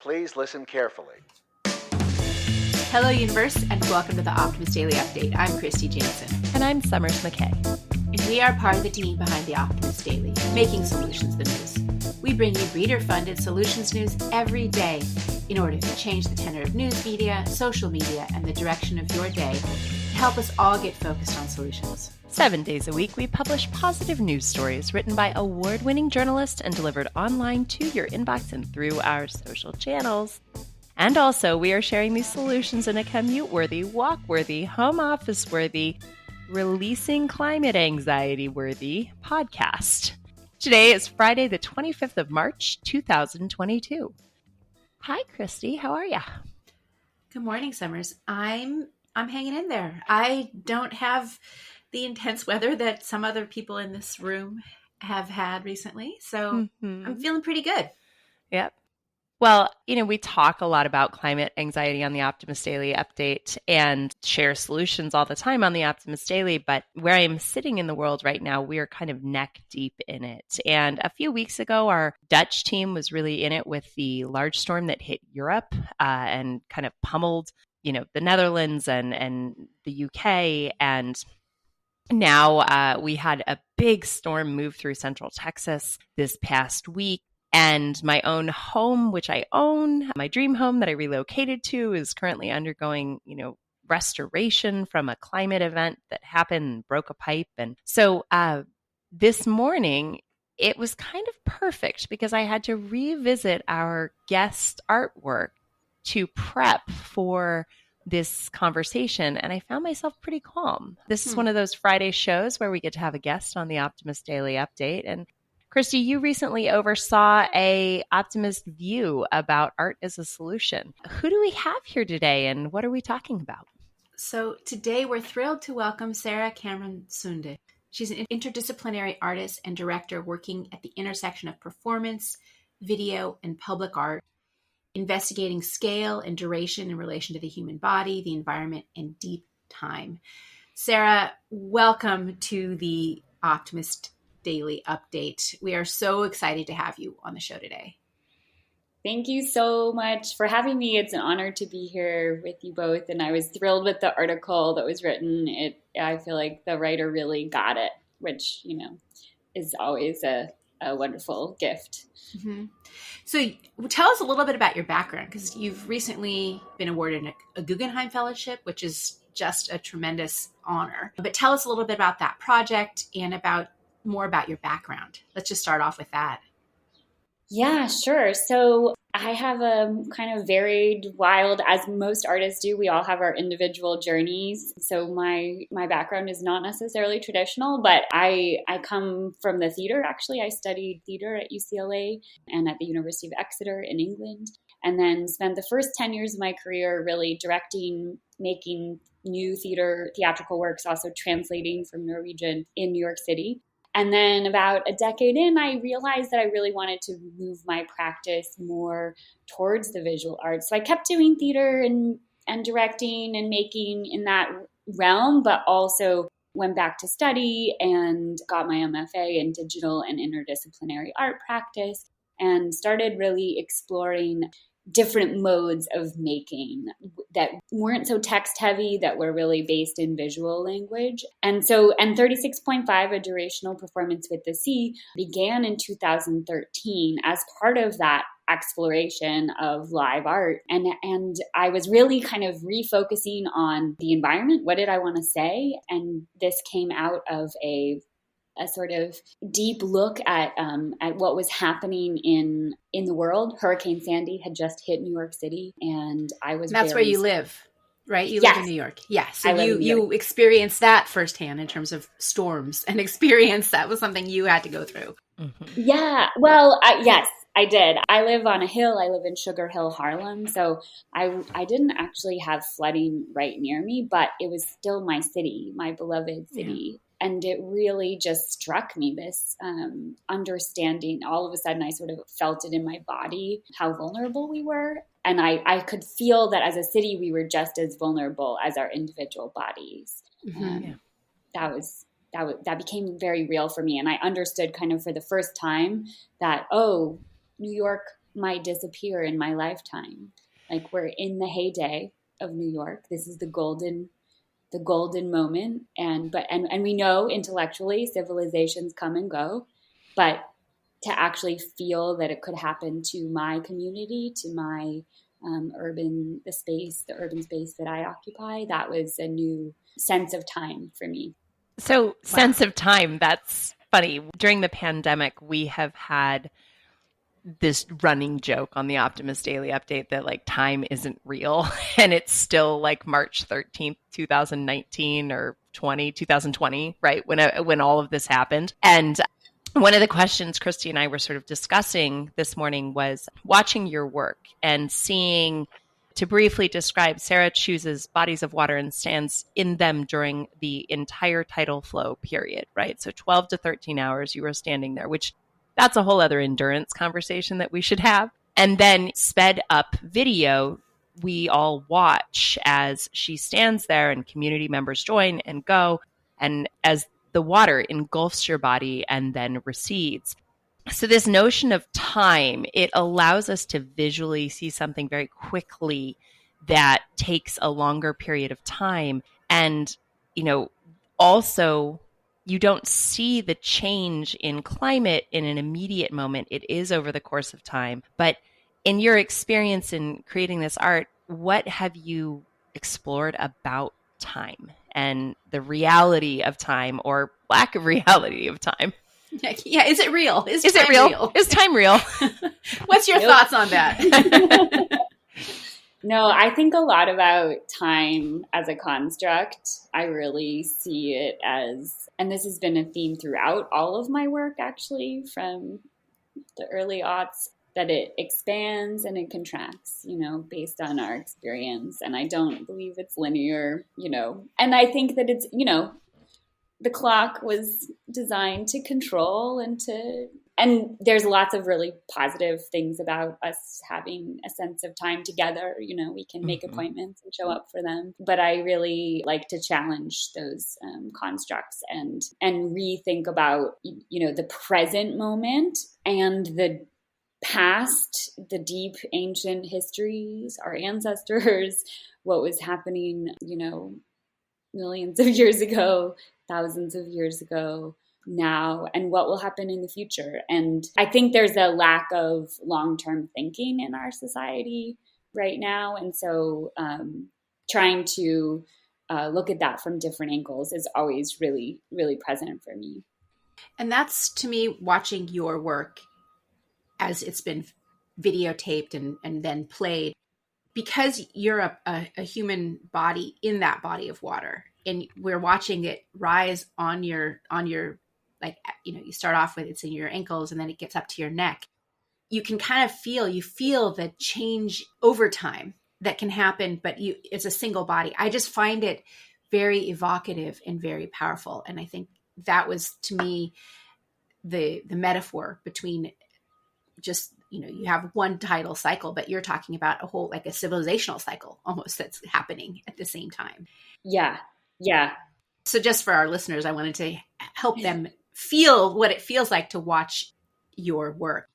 Please listen carefully. Hello, universe, and welcome to the Optimist Daily Update. I'm Kristy Jansen. And I'm Summers McKay. And we are part of the team behind the Optimist Daily, making solutions the news. We bring you reader-funded solutions news every day in order to change the tenor of news media, social media, and the direction of your day to help us all get focused on solutions. 7 days a week, we publish positive news stories written by award-winning journalists and delivered online to your inbox and through our social channels. And also, we are sharing these solutions in a commute-worthy, walk-worthy, home office-worthy, releasing climate anxiety-worthy podcast. Today is Friday, the 25th of March, 2022. Hi, Kristy. How are ya? Good morning, Summers. I'm hanging in there. I don't have the intense weather that some other people in this room have had recently, so I'm feeling pretty good. Yep. Well, we talk a lot about climate anxiety on the Optimist Daily Update and share solutions all the time on the Optimist Daily. But where I am sitting in the world right now, we are kind of neck deep in it. And a few weeks ago, our Dutch team was really in it with the large storm that hit Europe and kind of pummeled, the Netherlands and the UK. And now we had a big storm move through central Texas this past week. And my own home, which I own, my dream home that I relocated to, is currently undergoing, restoration from a climate event that happened, broke a pipe. And so this morning, it was kind of perfect because I had to revisit our guest artwork to prep for this conversation. And I found myself pretty calm. This is one of those Friday shows where we get to have a guest on the Optimist Daily Update. And Kristy, you recently oversaw a Optimist view about art as a solution. Who do we have here today and what are we talking about? So today we're thrilled to welcome Cameron Sunde. She's an interdisciplinary artist and director working at the intersection of performance, video, and public art, investigating scale and duration in relation to the human body, the environment, and deep time. Sarah, welcome to the Optimist Daily Update. We are so excited to have you on the show today. Thank you so much for having me. It's an honor to be here with you both. And I was thrilled with the article that was written. I feel like the writer really got it, which, is always a wonderful gift. Mm-hmm. So tell us a little bit about your background, because you've recently been awarded a Guggenheim Fellowship, which is just a tremendous honor. But tell us a little bit about that project and more about your background. Let's just start off with that. Yeah, sure. So I have a kind of varied, wild, as most artists do, we all have our individual journeys. So my background is not necessarily traditional, but I come from the theater. Actually, I studied theater at UCLA and at the University of Exeter in England, and then spent the first 10 years of my career really directing, making new theatrical works, also translating from Norwegian in New York City. And then about a decade in, I realized that I really wanted to move my practice more towards the visual arts. So I kept doing theater and directing and making in that realm, but also went back to study and got my MFA in digital and interdisciplinary art practice and started really exploring different modes of making that weren't so text heavy, that were really based in visual language. And 36.5, a durational performance with the sea, began in 2013 as part of that exploration of live art. And I was really kind of refocusing on the environment. What did I want to say? And this came out of a sort of deep look at what was happening in the world. Hurricane Sandy had just hit New York City, and I was. That's where you live, right? You Yes. live in New York. Yes. So you experienced that firsthand in terms of storms and experience. That was something you had to go through. Mm-hmm. Yeah. Well, yes, I did. I live on a hill. I live in Sugar Hill, Harlem. So I didn't actually have flooding right near me, but it was still my city, my beloved city. Yeah. And it really just struck me, this understanding. All of a sudden, I sort of felt it in my body, how vulnerable we were. And I could feel that as a city, we were just as vulnerable as our individual bodies. Mm-hmm. That became very real for me. And I understood kind of for the first time that, New York might disappear in my lifetime. Like, we're in the heyday of New York. This is the golden moment. And we know intellectually civilizations come and go, but to actually feel that it could happen to my community, to my urban space that I occupy, that was a new sense of time for me. So sense of time, that's funny. During the pandemic, we have had this running joke on the Optimist Daily Update that like time isn't real, and it's still like March 13th, 2019 or 2020, right? When all of this happened. And one of the questions Kristy and I were sort of discussing this morning was watching your work and seeing, to briefly describe, Sarah chooses bodies of water and stands in them during the entire tidal flow period, right? So 12 to 13 hours you were standing there, which that's a whole other endurance conversation that we should have. And then sped up video, we all watch as she stands there and community members join and go. And as the water engulfs your body and then recedes. So this notion of time, it allows us to visually see something very quickly that takes a longer period of time. And, also you don't see the change in climate in an immediate moment. It is over the course of time. But in your experience in creating this art, what have you explored about time and the reality of time, or lack of reality of time? Yeah, is it real? Is it real? Is time real? What's your thoughts on that? No, I think a lot about time as a construct. I really see it as, and this has been a theme throughout all of my work, actually, from the early aughts, that it expands and it contracts, based on our experience. And I don't believe it's linear, and I think that it's, the clock was designed to control and there's lots of really positive things about us having a sense of time together. We can make appointments and show up for them. But I really like to challenge those constructs and rethink about, the present moment and the past, the deep ancient histories, our ancestors, what was happening, millions of years ago, thousands of years ago, now, and what will happen in the future. And I think there's a lack of long-term thinking in our society right now. And so trying to look at that from different angles is always really, really present for me. And that's, to me, watching your work as it's been videotaped and then played, because you're a human body in that body of water, and we're watching it rise on your like, you start off with it's in your ankles and then it gets up to your neck. You can kind of feel the change over time that can happen, but it's a single body. I just find it very evocative and very powerful. And I think that was, to me, the metaphor between just, you have one tidal cycle, but you're talking about a whole, like a civilizational cycle almost that's happening at the same time. Yeah. Yeah. So just for our listeners, I wanted to help them feel what it feels like to watch your work.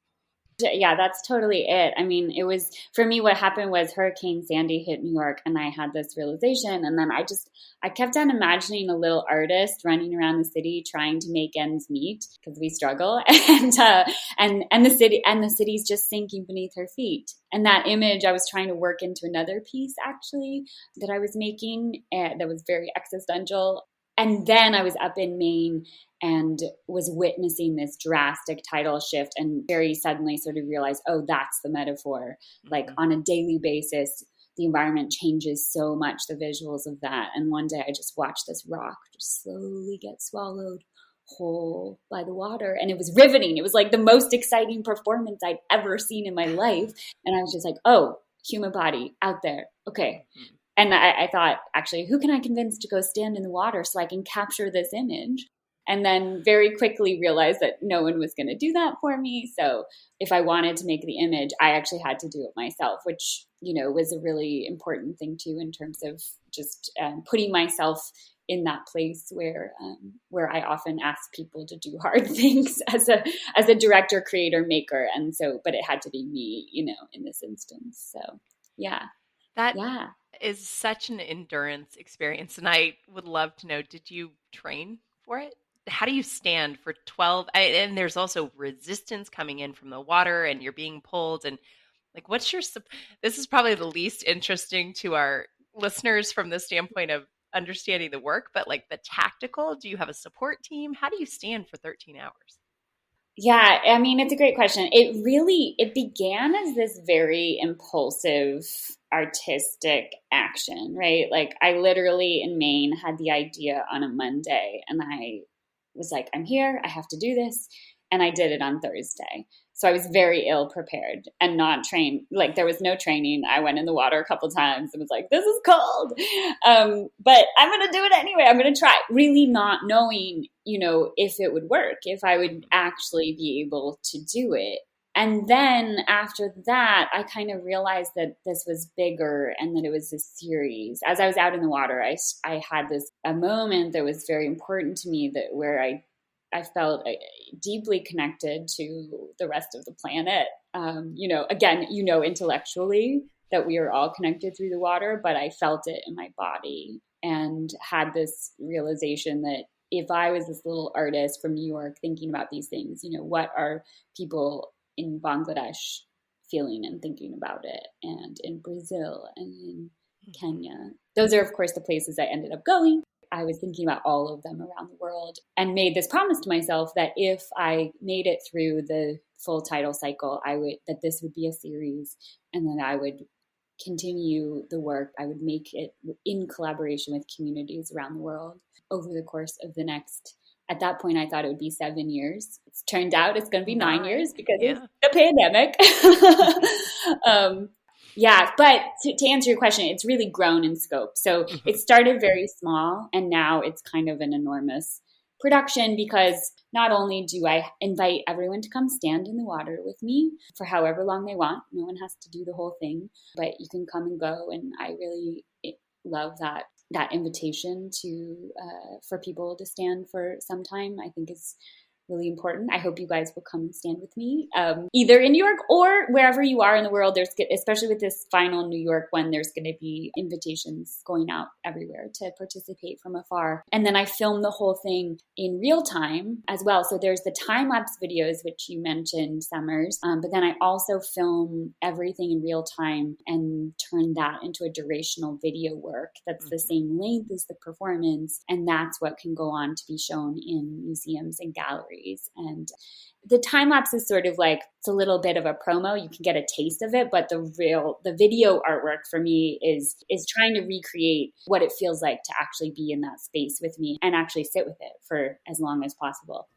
Yeah, that's totally it. I mean, it was, for me, what happened was Hurricane Sandy hit New York and I had this realization. And then I kept on imagining a little artist running around the city trying to make ends meet, because we struggle, and the city's just sinking beneath her feet. And that image I was trying to work into another piece, actually, that I was making that was very existential. And then I was up in Maine and was witnessing this drastic tidal shift, and very suddenly sort of realized, oh, that's the metaphor. Like, on a daily basis, the environment changes so much, the visuals of that. And one day I just watched this rock just slowly get swallowed whole by the water. And it was riveting. It was like the most exciting performance I'd ever seen in my life. And I was just like, oh, human body out there. Okay. And I thought, actually, who can I convince to go stand in the water so I can capture this image? And then very quickly realized that no one was going to do that for me. So if I wanted to make the image, I actually had to do it myself, which, was a really important thing too, in terms of just putting myself in that place where I often ask people to do hard things as a director, creator, maker. And so, but it had to be me, in this instance. So yeah. That Yeah. is such an endurance experience. And I would love to know, did you train for it? How do you stand for 12? And there's also resistance coming in from the water and you're being pulled. And like, this is probably the least interesting to our listeners from the standpoint of understanding the work, but like the tactical, do you have a support team? How do you stand for 13 hours? Yeah, I mean, it's a great question. It began as this very impulsive artistic action, right? Like I literally in Maine had the idea on a Monday and I was like, I'm here, I have to do this. And I did it on Thursday. So I was very ill prepared and not trained. Like there was no training. I went in the water a couple times and was like, this is cold. But I'm going to do it anyway. I'm going to try, really not knowing, if it would work, if I would actually be able to do it. And then after that, I kind of realized that this was bigger and that it was a series. As I was out in the water, I had a moment that was very important to me, that where I felt deeply connected to the rest of the planet. Again, intellectually that we are all connected through the water, but I felt it in my body and had this realization that if I was this little artist from New York thinking about these things, what are people in Bangladesh feeling and thinking about it, and in Brazil and in Kenya. Those are, of course, the places I ended up going. I was thinking about all of them around the world and made this promise to myself that if I made it through the full title cycle, that this would be a series and that I would continue the work. I would make it in collaboration with communities around the world over the course of the next. At that point, I thought it would be 7 years. It's turned out it's going to be 9 years because of the pandemic. Yeah, but to answer your question, it's really grown in scope. So it started very small, and now it's kind of an enormous production because not only do I invite everyone to come stand in the water with me for however long they want. No one has to do the whole thing, but you can come and go. And I really love that invitation for people to stand for some time. I think is really important. I hope you guys will come and stand with me, either in New York or wherever you are in the world. Especially with this final New York one, there's going to be invitations going out everywhere to participate from afar. And then I film the whole thing in real time as well. So there's the time-lapse videos, which you mentioned, Summers, but then I also film everything in real time and turn that into a durational video work that's the same length as the performance. And that's what can go on to be shown in museums and galleries. And the time lapse is sort of like, it's a little bit of a promo. You can get a taste of it, but the video artwork for me is trying to recreate what it feels like to actually be in that space with me and actually sit with it for as long as possible,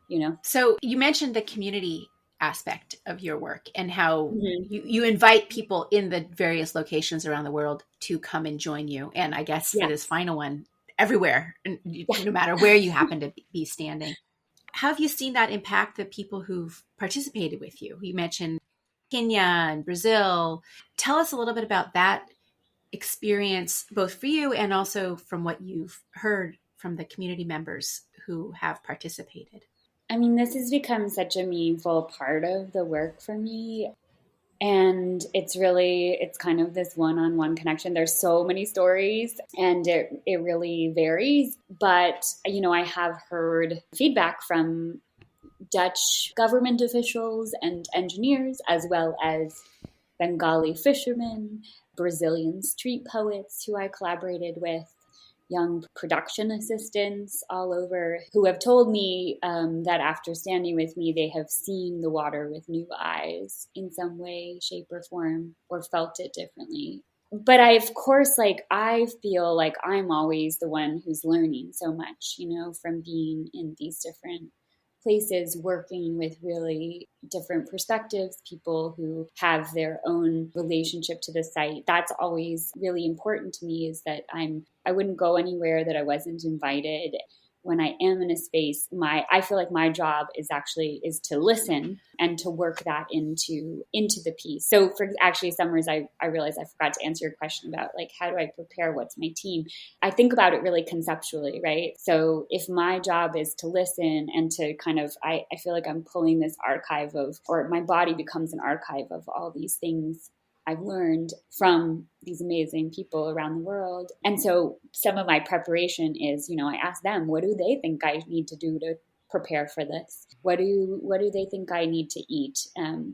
So you mentioned the community aspect of your work and how you invite people in the various locations around the world to come and join you. And I guess for this final one, everywhere, no matter where you happen to be standing. How have you seen that impact the people who've participated with you? You mentioned Kenya and Brazil. Tell us a little bit about that experience, both for you and also from what you've heard from the community members who have participated. I mean, this has become such a meaningful part of the work for me. And it's kind of this one-on-one connection. There's so many stories and it really varies. But, I have heard feedback from Dutch government officials and engineers, as well as Bengali fishermen, Brazilian street poets who I collaborated with, young production assistants all over who have told me that after standing with me, they have seen the water with new eyes in some way, shape, or form, or felt it differently. But I feel like I'm always the one who's learning so much, from being in these different places, working with really different perspectives, people who have their own relationship to the site. That's always really important to me, is that I wouldn't go anywhere that I wasn't invited. when I am in a space, I feel like my job is to listen and to work that into the piece. So for actually Summers, I realized I forgot to answer your question about like, how do I prepare? What's my team? I think about it really conceptually, right? So if my job is to listen and to kind of, I feel like I'm pulling this archive or my body becomes an archive of all these things I've learned from these amazing people around the world. And so some of my preparation is, I ask them, what do they think I need to do to prepare for this? What do they think I need to eat?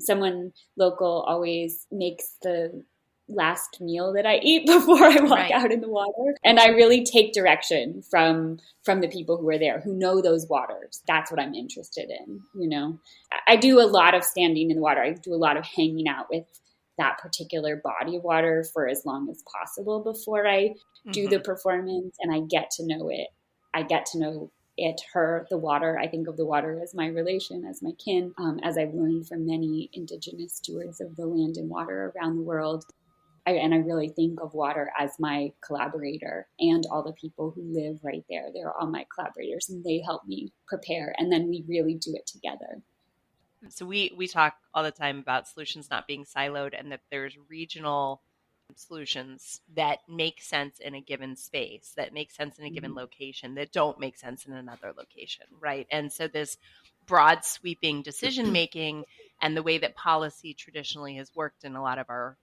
Someone local always makes the last meal that I eat before I walk out in the water. And I really take direction from the people who are there, who know those waters. That's what I'm interested in, I do a lot of standing in the water. I do a lot of hanging out with that particular body of water for as long as possible before I do the performance, and I get to know it. I get to know it, her, the water. I think of the water as my relation, as my kin, as I've learned from many indigenous stewards of the land and water around the world. And I really think of water as my collaborator and all the people who live right there. They're all my collaborators, and they help me prepare, and then we really do it together. So we talk all the time about solutions not being siloed, and that there's regional solutions that make sense in a given space, that make sense in a given location, that don't make sense in another location, right? And so this broad sweeping decision making and the way that policy traditionally has worked in a lot of our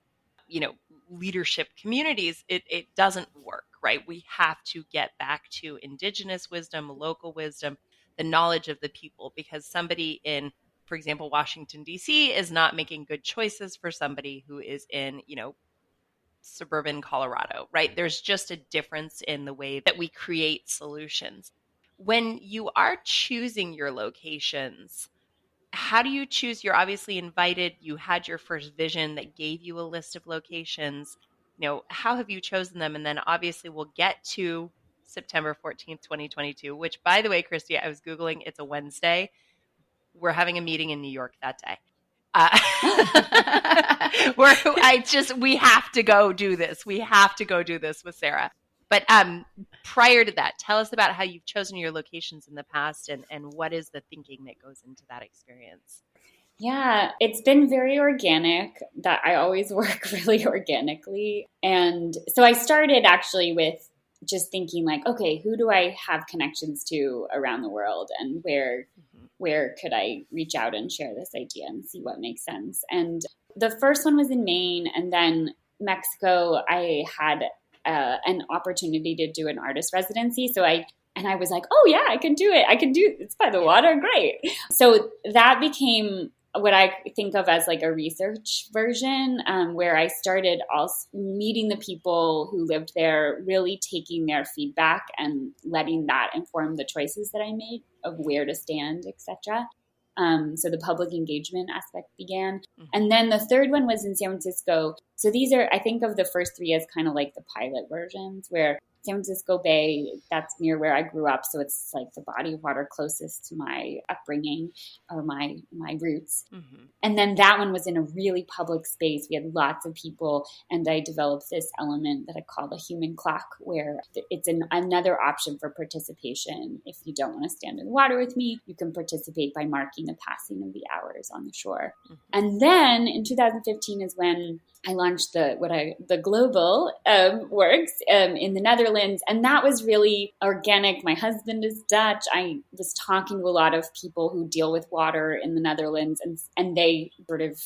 leadership communities, it doesn't work, right? We have to get back to indigenous wisdom, local wisdom, the knowledge of the people, because somebody in, for example, Washington, D.C. is not making good choices for somebody who is in, suburban Colorado, right? There's just a difference in the way that we create solutions. When you are choosing your locations, how do you choose? You're obviously invited. You had your first vision that gave you a list of locations. How have you chosen them? And then obviously we'll get to September 14th, 2022, which, by the way, Kristy, I was Googling, it's a Wednesday. We're having a meeting in New York that day. We have to go do this. We have to go do this with Sarah. But prior to that, tell us about how you've chosen your locations in the past and what is the thinking that goes into that experience? Yeah, it's been very organic. That I always work really organically. And so I started actually with just thinking like, okay, who do I have connections to around the world, and where could I reach out and share this idea and see what makes sense? And the first one was in Maine, and then Mexico, I had an opportunity to do an artist residency. So I was like, oh yeah, I can do it. It's by the water. Great. So that became what I think of as like a research version, where I started also meeting the people who lived there, really taking their feedback and letting that inform the choices that I made of where to stand, etc. So the public engagement aspect began. And then the third one was in San Francisco. So these are, I think of the first three as kind of like the pilot versions, where San Francisco Bay, that's near where I grew up. So it's like the body of water closest to my upbringing or my roots. And then that one was in a really public space. We had lots of people, and I developed this element that I call the human clock, where it's another option for participation. If you don't want to stand in the water with me, you can participate by marking the passing of the hours on the shore. And then in 2015 is when I launched the global works in the Netherlands, and that was really organic. My husband is Dutch. I was talking to a lot of people who deal with water in the Netherlands, and they sort of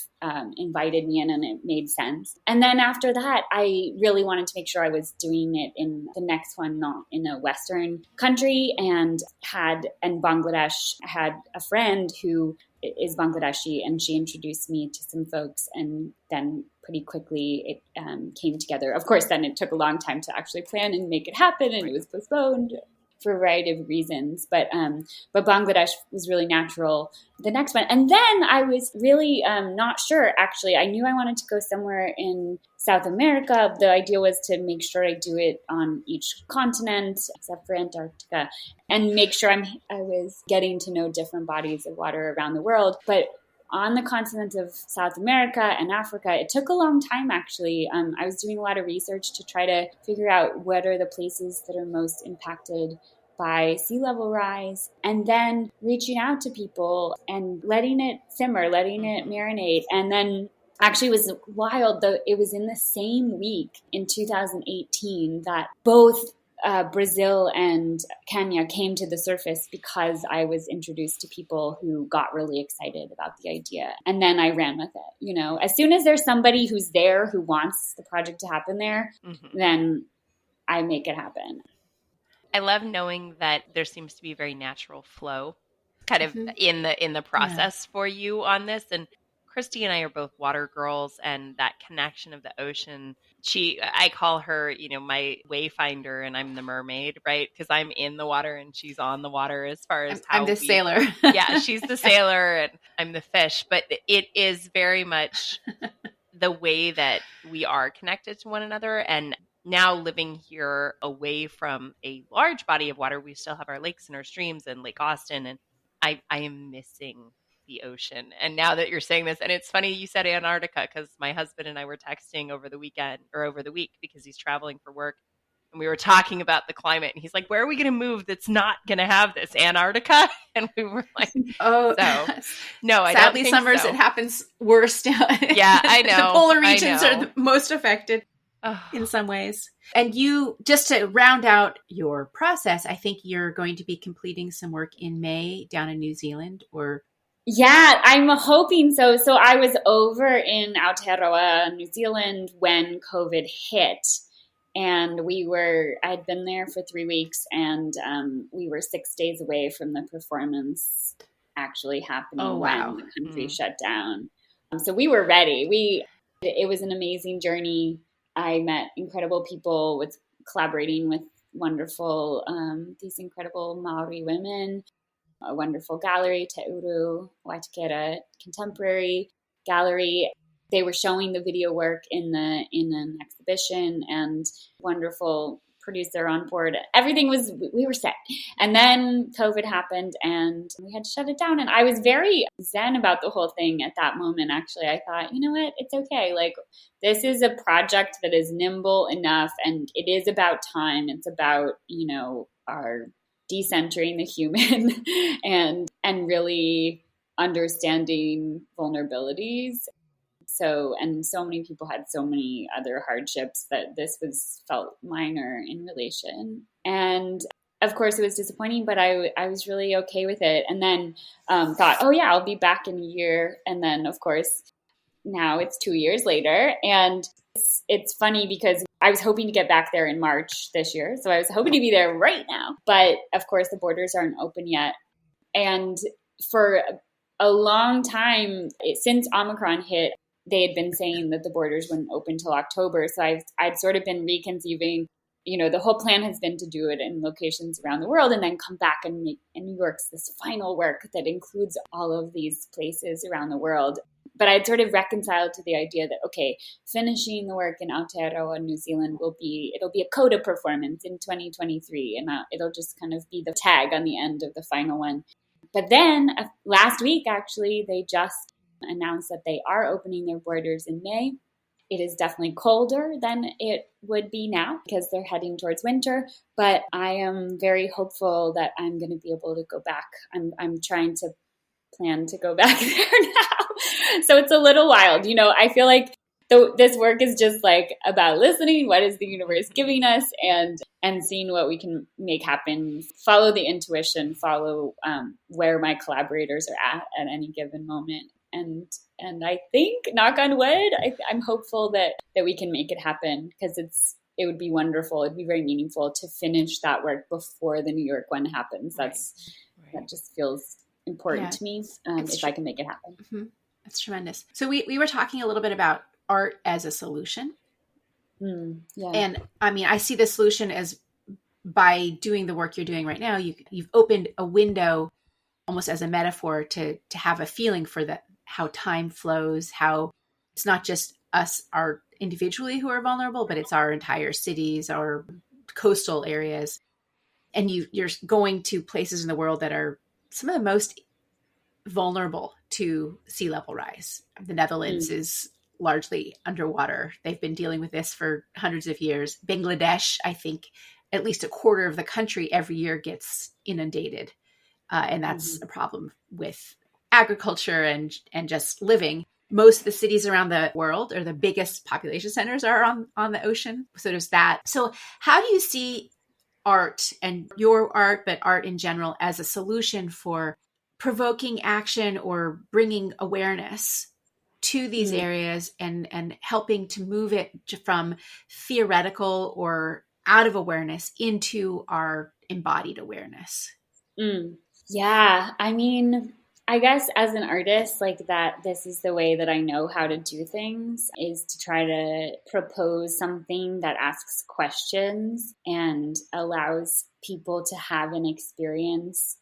invited me in, and it made sense. And then after that, I really wanted to make sure I was doing it in the next one, not in a Western country, and Bangladesh. I had a friend who is Bangladeshi, and she introduced me to some folks, and then pretty quickly it came together. Of course, then it took a long time to actually plan and make it happen, and it was postponed for a variety of reasons. But Bangladesh was really natural. The next one, and then I was really not sure. Actually, I knew I wanted to go somewhere in South America. The idea was to make sure I do it on each continent, except for Antarctica, and make sure I was getting to know different bodies of water around the world. But on the continent of South America and Africa, it took a long time, actually. I was doing a lot of research to try to figure out what are the places that are most impacted by sea level rise, and then reaching out to people and letting it simmer, letting it marinate. And then actually it was wild, though it was in the same week in 2018 that both Brazil and Kenya came to the surface because I was introduced to people who got really excited about the idea. And then I ran with it. As soon as there's somebody who's there who wants the project to happen there, then I make it happen. I love knowing that there seems to be a very natural flow kind of in the process for you on this. And Kristy and I are both water girls, and that connection of the ocean, I call her, my wayfinder, and I'm the mermaid, right? Because I'm in the water and she's on the water as far as I'm the sailor. Yeah, she's the sailor and I'm the fish. But it is very much the way that we are connected to one another. And now living here away from a large body of water, we still have our lakes and our streams and Lake Austin. And I am missing the ocean. And now that you're saying this, and it's funny you said Antarctica, because my husband and I were texting over the weekend or over the week because he's traveling for work. And we were talking about the climate, and he's like, where are we going to move that's not going to have this? Antarctica? And we were like, no, I don't think summers so. It happens worst. Yeah, I know. The polar regions are the most affected in some ways. And you, just to round out your process, I think you're going to be completing some work in May down in New Zealand, or... Yeah, I'm hoping so. So I was over in Aotearoa, New Zealand when COVID hit. And I'd been there for 3 weeks, and we were 6 days away from the performance actually happening when the country shut down. So we were ready. It was an amazing journey. I met incredible people collaborating with these incredible Maori women, a wonderful gallery, Te Uru Waitakere Contemporary Gallery. They were showing the video work in an exhibition, and wonderful producer on board. We were set. And then COVID happened and we had to shut it down. And I was very zen about the whole thing at that moment. Actually, I thought, you know what, it's okay. Like, this is a project that is nimble enough, and it is about time. It's about, our decentering the human and really understanding vulnerabilities. So many people had so many other hardships that this felt minor in relation. And of course it was disappointing, but I was really okay with it. And then thought, oh yeah, I'll be back in a year. And then of course now it's 2 years later. And it's funny because I was hoping to get back there in March this year. So I was hoping to be there right now. But of course the borders aren't open yet. And for a long time, since Omicron hit, they had been saying that the borders wouldn't open till October. So I'd sort of been reconceiving, the whole plan has been to do it in locations around the world and then come back and make New York's this final work that includes all of these places around the world. But I'd sort of reconciled to the idea that, okay, finishing the work in Aotearoa, New Zealand it'll be a coda performance in 2023, and it'll just kind of be the tag on the end of the final one. But then last week, actually, they just announced that they are opening their borders in May. It is definitely colder than it would be now because they're heading towards winter, but I am very hopeful that I'm going to be able to go back. I'm trying to plan to go back there now. So it's a little wild. I feel like this work is just like about listening. What is the universe giving us, and seeing what we can make happen. Follow the intuition, follow where my collaborators are at any given moment. And I think, knock on wood, I'm hopeful that we can make it happen, because it would be wonderful. It'd be very meaningful to finish that work before the New York one happens. That just feels important to me if I can make it happen. Mm-hmm. That's tremendous. So we were talking a little bit about art as a solution. Yeah. And I mean, I see the solution as, by doing the work you're doing right now, you've opened a window almost as a metaphor to have a feeling for how time flows, how it's not just us, our individually who are vulnerable, but it's our entire cities, our coastal areas. And you're going to places in the world that are some of the most vulnerable to sea level rise. The Netherlands is largely underwater. They've been dealing with this for hundreds of years. Bangladesh, I think, at least a quarter of the country every year gets inundated. And that's a problem with agriculture and just living. Most of the cities around the world, or the biggest population centers, are on the ocean. So there's that. So how do you see art, and your art, but art in general, as a solution for provoking action or bringing awareness to these areas and helping to move it from theoretical or out of awareness into our embodied awareness? Yeah, I mean, I guess as an artist, like that, this is the way that I know how to do things, is to try to propose something that asks questions and allows people to have an experience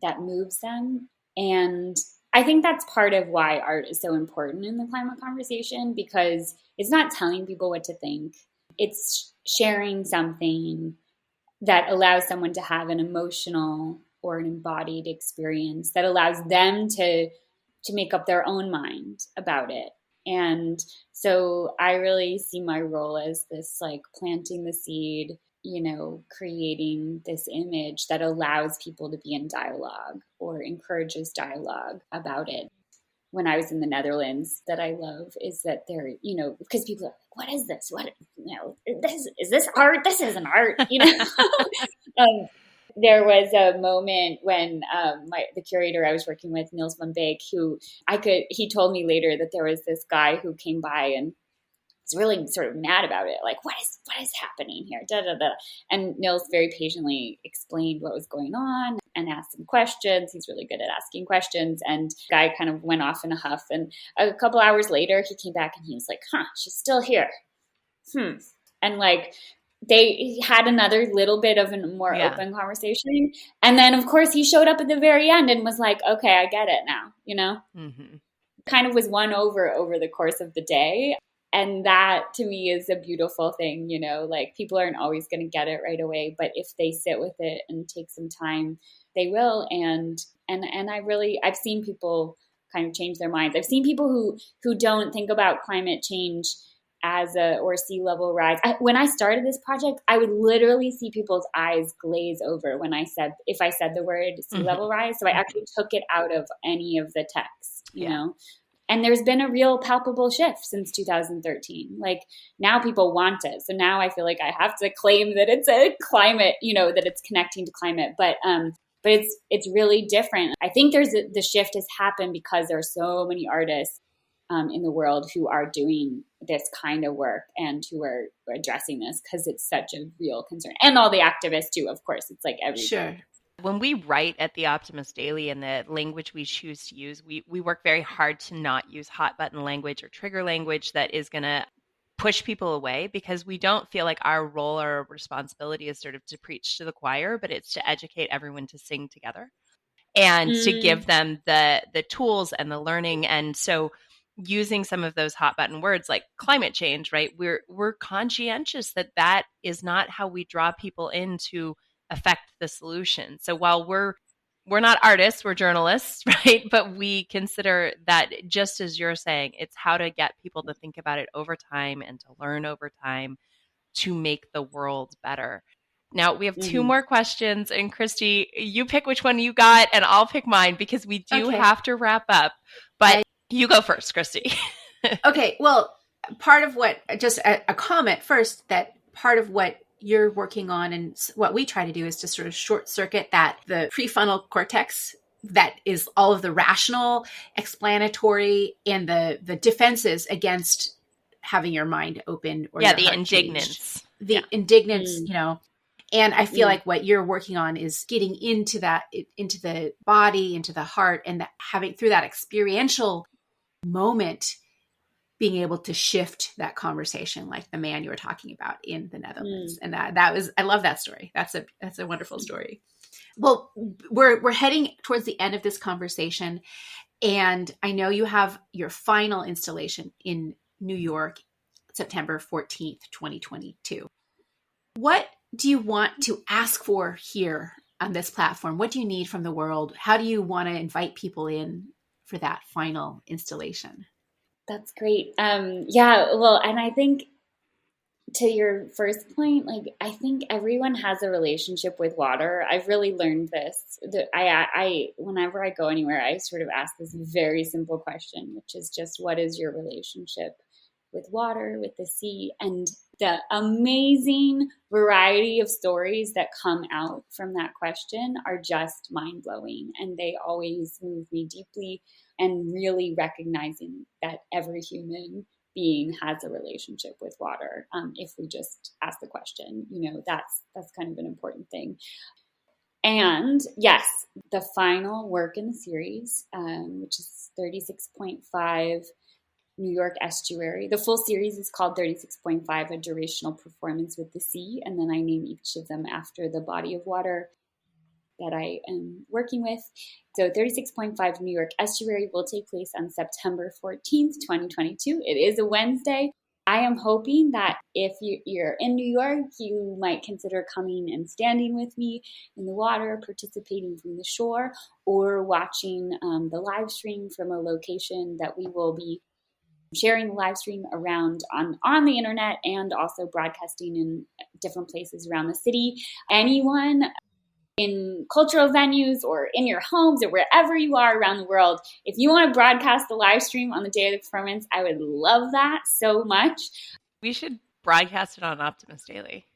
that moves them. And I think that's part of why art is so important in the climate conversation, because it's not telling people what to think. It's sharing something that allows someone to have an emotional or an embodied experience that allows them to make up their own mind about it. And so I really see my role as this, like, planting the seed, creating this image that allows people to be in dialogue or encourages dialogue about it. When I was in the Netherlands, that I love is that they're, because people are like, what is this? Is this art? This isn't art, There was a moment when the curator I was working with, Niels van Beek, he told me later that there was this guy who came by and was really sort of mad about it. Like, what is happening here? Da, da, da. And Niels very patiently explained what was going on and asked some questions. He's really good at asking questions. And the guy kind of went off in a huff. And a couple hours later, he came back and he was like, she's still here. And like, they had another little bit of a more open conversation. And then, of course, he showed up at the very end and was like, okay, I get it now, Kind of was won over the course of the day. And that, to me, is a beautiful thing, like, people aren't always going to get it right away, but if they sit with it and take some time, they will. And I've seen people kind of change their minds. I've seen people who don't think about climate change or sea level rise. When I started this project, I would literally see people's eyes glaze over if I said the word sea level rise. So I actually took it out of any of the text, you know? And there's been a real palpable shift since 2013. Like, now people want it. So now I feel like I have to claim that it's a climate, that it's connecting to climate. But it's really different. I think the shift has happened because there are so many artists in the world who are doing this kind of work and who are addressing this, because it's such a real concern. And all the activists too, of course. It's like everybody. Sure. When we write at the Optimist Daily and the language we choose to use, we work very hard to not use hot button language or trigger language that is going to push people away, because we don't feel like our role or responsibility is sort of to preach to the choir, but it's to educate everyone to sing together and to give them the tools and the learning. And so using some of those hot button words like climate change, right? We're conscientious that is not how we draw people in to affect the solution. So while we're not artists, we're journalists, right? But we consider that, just as you're saying, it's how to get people to think about it over time and to learn over time to make the world better. Now, we have two more questions, and Kristy, you pick which one you got, and I'll pick mine, because we do have to wrap up. But you go first, Kristy. Okay. Well, part of what, just a comment first, that part of what you're working on and what we try to do is to sort of short circuit the prefrontal cortex, that is all of the rational, explanatory, and the defenses against having your mind open or the indignance. Indignance, And I feel like what you're working on is getting into the body, into the heart, and having, through that experiential moment, being able to shift that conversation, like the man you were talking about in the Netherlands. And that was, I love that story. That's a wonderful story. Well, we're heading towards the end of this conversation, and I know you have your final installation in New York, September 14th, 2022. What do you want to ask for here on this platform? What do you need from the world? How do you want to invite people in for that final installation? That's great. Well, and I think to your first point, like, I think everyone has a relationship with water. I've really learned this. I whenever I go anywhere, I sort of ask this very simple question, which is just, what is your relationship with water, with the sea? And the amazing variety of stories that come out from that question are just mind-blowing. And they always move me deeply, and really recognizing that every human being has a relationship with water. If we just ask the question, that's kind of an important thing. And yes, the final work in the series, which is 36.5 New York Estuary. The full series is called 36.5, a durational performance with the sea. And then I name each of them after the body of water that I am working with. So 36.5 New York Estuary will take place on September 14th, 2022. It is a Wednesday. I am hoping that if you're in New York, you might consider coming and standing with me in the water, participating from the shore, or watching the live stream from a location that we will be sharing the live stream around on the internet, and also broadcasting in different places around the city. Anyone in cultural venues or in your homes or wherever you are around the world, if you want to broadcast the live stream on the day of the performance, I would love that so much. We should broadcast it on Optimist Daily.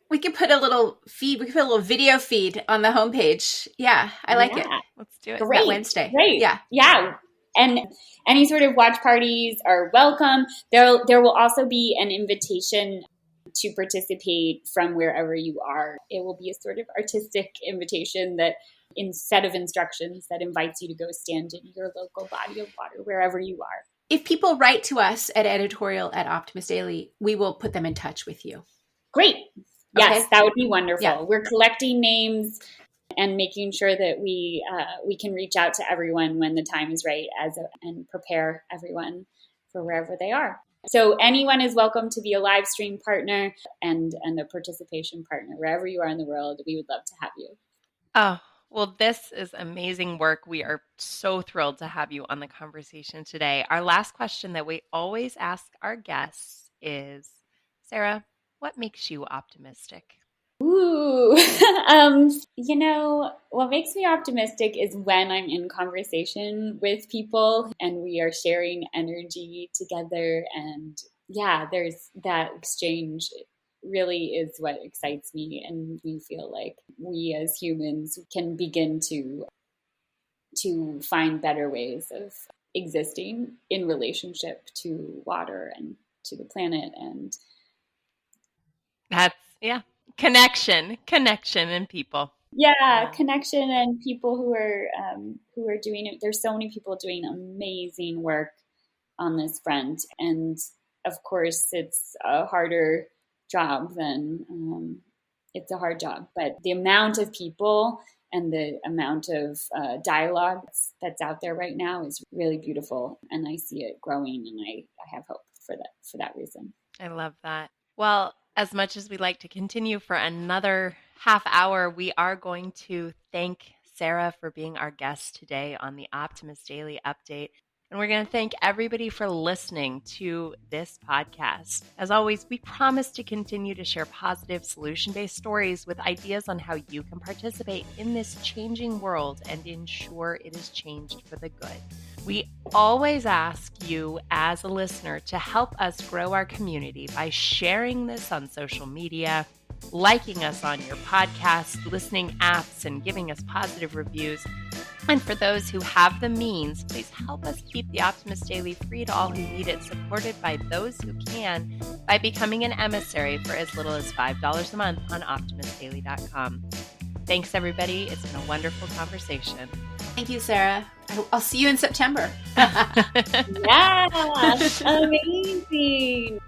We could put a little feed. We could put a little video feed on the homepage. Yeah, I like it. Let's do it. Great. That Wednesday. Great. Yeah. And any sort of watch parties are welcome. There will also be an invitation to participate from wherever you are. It will be a sort of artistic invitation that, instead of instructions, that invites you to go stand in your local body of water wherever you are. If people write to us at editorial@Optimist Daily, we will put them in touch with you. Great. Yes, Okay. that would be wonderful. Yeah. We're collecting names and making sure that we can reach out to everyone when the time is right, and prepare everyone for wherever they are. So anyone is welcome to be a live stream partner and a participation partner wherever you are in the world. We would love to have you. Oh, well, this is amazing work. We are so thrilled to have you on the conversation today. Our last question that we always ask our guests is, Sarah, what makes you optimistic? Ooh, what makes me optimistic is when I'm in conversation with people and we are sharing energy together. And yeah, there's that exchange really is what excites me. And we feel like we as humans can begin to find better ways of existing in relationship to water and to the planet. And that's, connection and people. Yeah, connection and people who are doing it. There's so many people doing amazing work on this front, and of course, it's a harder job than it's a hard job. But the amount of people and the amount of dialogue that's out there right now is really beautiful, and I see it growing, and I have hope for that reason. I love that. Well, as much as we'd like to continue for another half hour, we are going to thank Sarah for being our guest today on the Optimist Daily Update. And we're going to thank everybody for listening to this podcast. As always, we promise to continue to share positive solution-based stories with ideas on how you can participate in this changing world and ensure it is changed for the good. We always ask you as a listener to help us grow our community by sharing this on social media, liking us on your podcast, listening apps, and giving us positive reviews. And for those who have the means, please help us keep the Optimist Daily free to all who need it, supported by those who can by becoming an emissary for as little as $5 a month on optimistdaily.com. Thanks, everybody. It's been a wonderful conversation. Thank you, Sarah. I'll see you in September. Yeah, amazing.